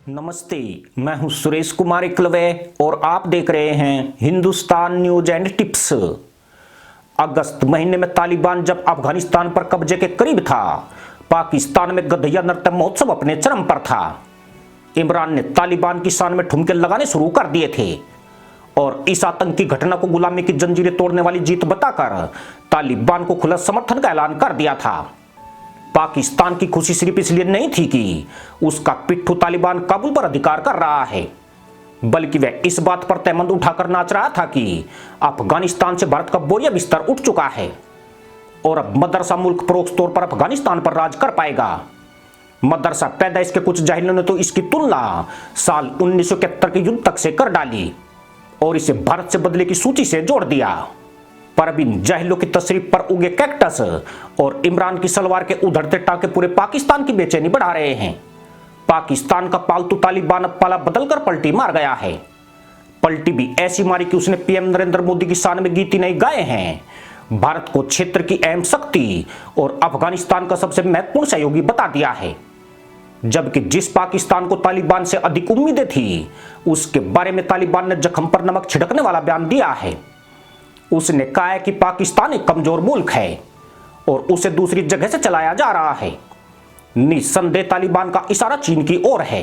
नमस्ते, मैं हूं सुरेश कुमार एकलवे और आप देख रहे हैं हिंदुस्तान न्यूज एंड टिप्स। अगस्त महीने में तालिबान जब अफगानिस्तान पर कब्जे के करीब था, पाकिस्तान में गधैया नृत्य महोत्सव अपने चरम पर था। इमरान ने तालिबान की शान में ठुमके लगाने शुरू कर दिए थे और इस आतंकी घटना को गुलामी की जंजीरें तोड़ने वाली जीत बताकर तालिबान को खुला समर्थन का ऐलान कर दिया था। पाकिस्तान की खुशी सिर्फ इसलिए नहीं थी कि उसका पिट्ठू तालिबान काबुल पर अधिकार कर रहा है, बल्कि वह इस बात पर तहमंद उठाकर नाच रहा था कि अफगानिस्तान से भारत का बोरिया बिस्तर उठ चुका है और अब मदरसा मुल्क परोक्ष तौर पर अफगानिस्तान पर राज कर पाएगा। मदरसा पैदाइश के कुछ जाहिलों ने तो इसकी तुलना साल 1971 के युद्ध तक से कर डाली और इसे भारत से बदले की सूची से जोड़ दिया। पर अब इन जाहिलों की तशरीफ पर उगे कैक्टस और इमरान की सलवार के उधड़ते टाके पूरे पाकिस्तान की बेचैनी बढ़ा रहे हैं। पाकिस्तान का पालतू तालिबान अब पाला बदलकर पलटी मार गया है। पलटी भी ऐसी मारी कि उसने पीएम नरेंद्र मोदी की शान में गीत ही नहीं गाए हैं, भारत को क्षेत्र की अहम शक्ति और अफगानिस्तान का सबसे महत्वपूर्ण सहयोगी बता दिया है। जबकि जिस पाकिस्तान को तालिबान से अधिक उम्मीदें थी, उसके बारे में तालिबान ने जख्म पर नमक छिड़कने वाला बयान दिया है। उसने कहा है कि पाकिस्तान एक कमजोर मुल्क है और उसे दूसरी जगह से चलाया जा रहा है। निस्संदेह तालिबान का इशारा चीन की ओर है।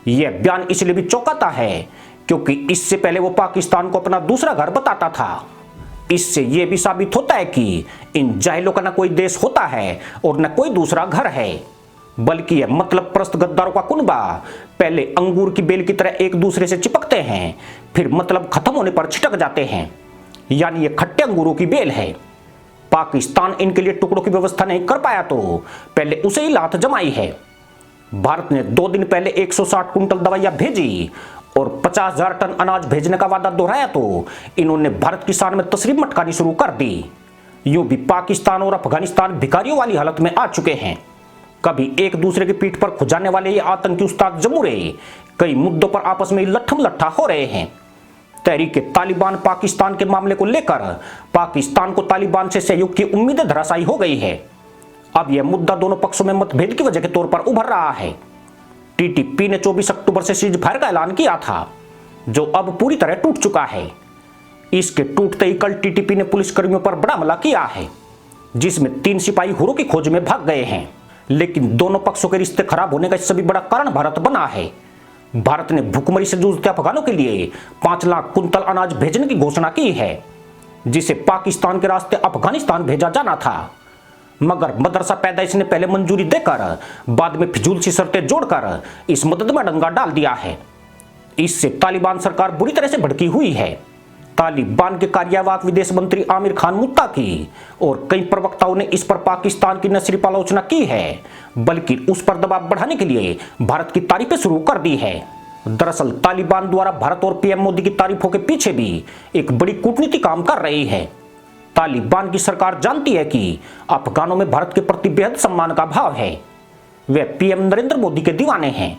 यह बयान इसलिए भी चौंकाता है क्योंकि इससे पहले वो पाकिस्तान को अपना दूसरा घर बताता था। इससे यह भी साबित होता है कि इन जाहिलों का न कोई देश होता है और न कोई दूसरा घर है, बल्कि यह मतलब परस्त गद्दारों का कुनबा पहले अंगूर की बेल की तरह एक दूसरे से चिपकते हैं, फिर मतलब खत्म होने पर छिटक जाते हैं, यानी ये खट्टे अंगूरों की बेल है। पाकिस्तान इनके लिए टुकड़ों की व्यवस्था नहीं कर पाया तो पहले उसे ही लात जमाई है। भारत ने 2 दिन पहले 160 कुंटल दवाइयां भेजी और 50,000 टन अनाज भेजने का वादा दोहराया तो इन्होंने भारत की शान में तशरीफ मटकानी शुरू कर दी। यूं भी पाकिस्तान और अफगानिस्तान भिखारियों वाली हालत में आ चुके हैं। कभी एक दूसरे की पीठ पर खुजाने वाले ये आतंकी उस्ताद जमूरे कई मुद्दों पर आपस में लट्ठम लट्ठा हो रहे हैं। तहरीक तालिबान पाकिस्तान के मामले को लेकर पाकिस्तान को तालिबान से सहयोग की उम्मीदें धराशायी हो गई है। अब यह मुद्दा दोनों पक्षों में मतभेद की वजह के तौर पर उभर रहा है। टीटीपी ने 24 अक्टूबर से सीज फायर का ऐलान किया था, जो अब पूरी तरह टूट चुका है। इसके टूटते ही कल टीटीपी ने पुलिसकर्मियों पर बड़ा हमला किया है, जिसमें 3 सिपाही हुरों की खोज में भाग गए हैं। लेकिन दोनों पक्षों के रिश्ते खराब होने का इससे भी बड़ा कारण भारत बना है। भारत ने भूखमरी से जूझते अफगानों के लिए 5 लाख कुंतल अनाज भेजने की घोषणा की है, जिसे पाकिस्तान के रास्ते अफगानिस्तान भेजा जाना था। मगर मदरसा पैदाइश ने पहले मंजूरी देकर बाद में फिजूल सी शर्तें जोड़कर इस मदद में डंगा डाल दिया है। इससे तालिबान सरकार बुरी तरह से भड़की हुई है। तालिबान के कार्यवाहक विदेश मंत्री आमिर खान मुत्ताकी और कई प्रवक्ताओं ने इस पर पाकिस्तान की न सिर्फ आलोचना की है, बल्कि उस पर दबाव बढ़ाने के लिए भारत की तारीफें शुरू कर दी है। दरअसल तालिबान द्वारा भारत और पीएम मोदी की तारीफों के पीछे भी एक बड़ी कूटनीति काम कर रही है। तालिबान की सरकार जानती है कि अफगानों में भारत के प्रति बेहद सम्मान का भाव है। वे पीएम नरेंद्र मोदी के दीवाने हैं,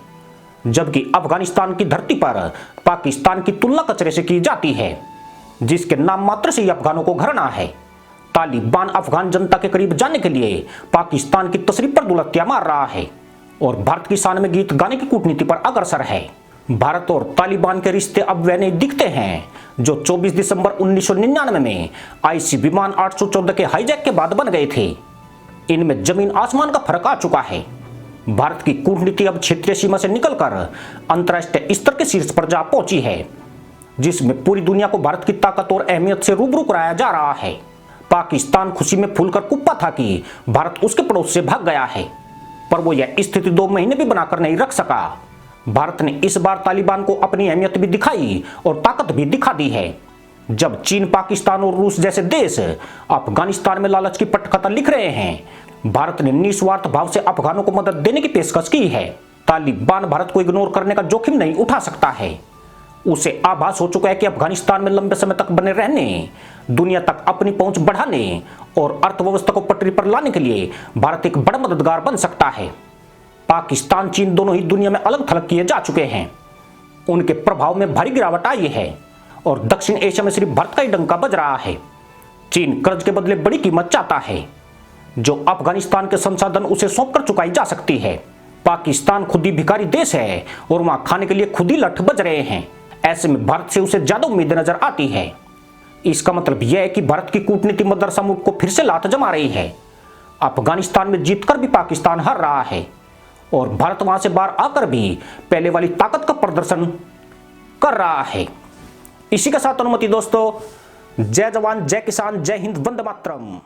जबकि अफगानिस्तान की धरती पर पाकिस्तान की तुलना कचरे से की जाती है, जिसके नाम मात्र से ही अफगानों को घृणा है। तालिबान अफगान जनता के करीब जाने के लिए पाकिस्तान की तशरीफ पर दुलत्तियां मार रहा है और भारत की शान में गीत गाने की कूटनीति पर अग्रसर है। भारत और तालिबान के रिश्ते अब वे नहीं दिखते हैं जो 24 दिसंबर 1999 में आईसी विमान 814 के हाईजैक के बाद बन गए थे। इनमें जमीन आसमान का फर्क आ चुका है। भारत की कूटनीति अब क्षेत्रीय सीमा से निकलकर अंतर्राष्ट्रीय स्तर के शीर्ष पर जा पहुंची है, जिसमें पूरी दुनिया को भारत की ताकत और अहमियत से रूबरू कराया जा रहा है। पाकिस्तान खुशी में फूलकर कुप्पा था कि भारत उसके पड़ोस से भाग गया है, पर वो यह स्थिति 2 महीने भी बनाकर नहीं रख सका। भारत ने इस बार तालिबान को अपनी अहमियत भी दिखाई और ताकत भी दिखा दी है। जब चीन, पाकिस्तान और रूस जैसे देश अफगानिस्तान में लालच की पटकथा लिख रहे हैं, भारत ने निस्वार्थ भाव से अफगानों को मदद देने की पेशकश की है। तालिबान भारत को इग्नोर करने का जोखिम नहीं उठा सकता है। उसे आभास हो चुका है कि अफगानिस्तान में लंबे समय तक बने रहने, दुनिया तक अपनी पहुंच बढ़ाने और अर्थव्यवस्था को पटरी पर लाने के लिए भारत एक बड़ा मददगार बन सकता है। पाकिस्तान, चीन दोनों ही दुनिया में अलग थलग किए जा चुके हैं। उनके प्रभाव में भारी गिरावट आई है और दक्षिण एशिया में सिर्फ भारत का ही डंका बज रहा है। चीन कर्ज के बदले बड़ी कीमत चाहता है, जो अफगानिस्तान के संसाधन उसे सौंप कर चुकाई जा सकती है। पाकिस्तान खुद ही भिखारी देश है और वहां खाने के लिए खुद ही लठ बज रहे हैं। ऐसे में भारत से उसे ज्यादा उम्मीद नजर आती है। इसका मतलब यह है कि भारत की कूटनीति मदरसा मुल्क को फिर से लात जमा रही है। अफगानिस्तान में जीतकर भी पाकिस्तान हार रहा है और भारत वहां से बाहर आकर भी पहले वाली ताकत का प्रदर्शन कर रहा है। इसी के साथ अनुमति दोस्तों, जय जवान जय किसान जय हिंद वंदे मातरम।